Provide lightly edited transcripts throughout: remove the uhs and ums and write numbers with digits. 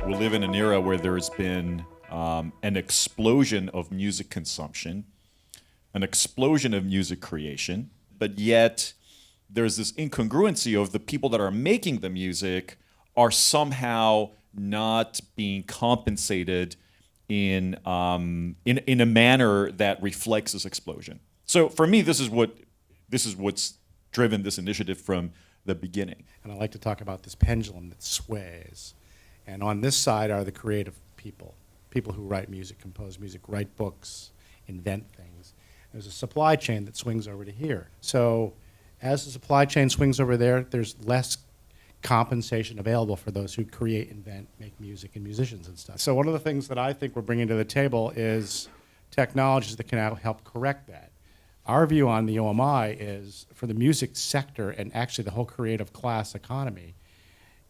We live in an era where there's been an explosion of music consumption, an explosion of music creation, but yet there's this incongruency of the people that are making the music are somehow not being compensated in a manner that reflects this explosion. So for me, this is what's driven this initiative from the beginning. And I like to talk about this pendulum that sways. And on this side are the creative people who write music, compose music, write books, invent things. There's a supply chain that swings over to here. So as the supply chain swings over there, there's less compensation available for those who create, invent, make music, and musicians and stuff. So one of the things that I think we're bringing to the table is technologies that can help correct that. Our view on the OMI is, for the music sector and actually the whole creative class economy,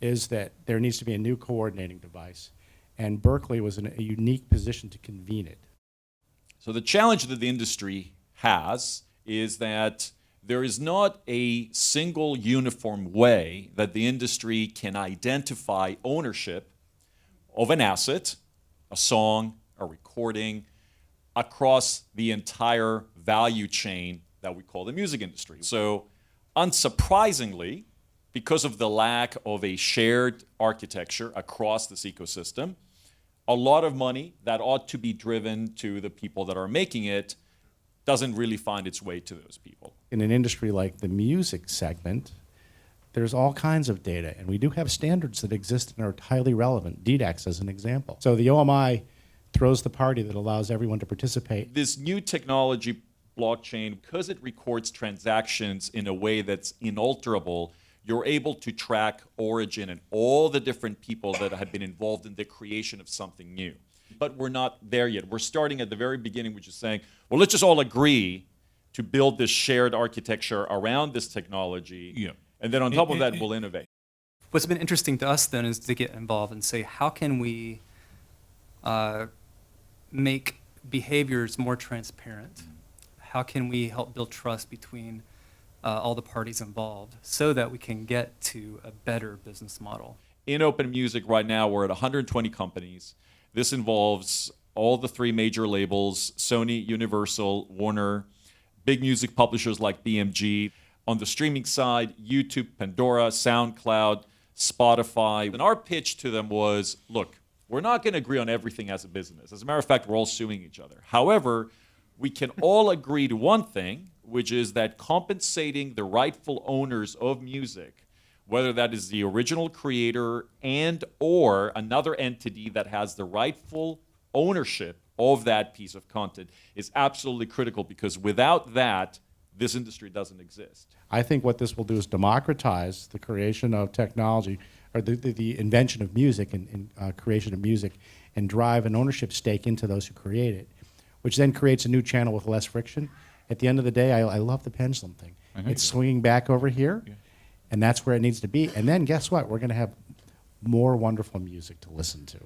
is that there needs to be a new coordinating device, and Berklee was in a unique position to convene it. So the challenge that the industry has is that there is not a single uniform way that the industry can identify ownership of an asset, a song, a recording, across the entire value chain that we call the music industry. So unsurprisingly, because of the lack of a shared architecture across this ecosystem, a lot of money that ought to be driven to the people that are making it doesn't really find its way to those people. In an industry like the music segment, there's all kinds of data, and we do have standards that exist and are highly relevant. DDEX as an example. So the OMI throws the party that allows everyone to participate. This new technology, blockchain, because it records transactions in a way that's inalterable, you're able to track origin and all the different people that have been involved in the creation of something new. But we're not there yet. We're starting at the very beginning, which is saying, well, let's just all agree to build this shared architecture around this technology, and then on top of that, we'll innovate. What's been interesting to us then is to get involved and say, how can we make behaviors more transparent? How can we help build trust between all the parties involved so that we can get to a better business model? In open music right now, we're at 120 companies. This involves all the three major labels, Sony, Universal, Warner, big music publishers like BMG. On the streaming side, YouTube, Pandora, SoundCloud, Spotify. And our pitch to them was, look, we're not going to agree on everything as a business. As a matter of fact, we're all suing each other. However, we can all agree to one thing, which is that compensating the rightful owners of music, whether that is the original creator and or another entity that has the rightful ownership of that piece of content, is absolutely critical, because without that, this industry doesn't exist. I think what this will do is democratize the creation of technology, or the invention of music and creation of music, and drive an ownership stake into those who create it, which then creates a new channel with less friction. At the end of the day, I love the pendulum thing. It's swinging back over here, and that's where it needs to be. And then guess what? We're going to have more wonderful music to listen to.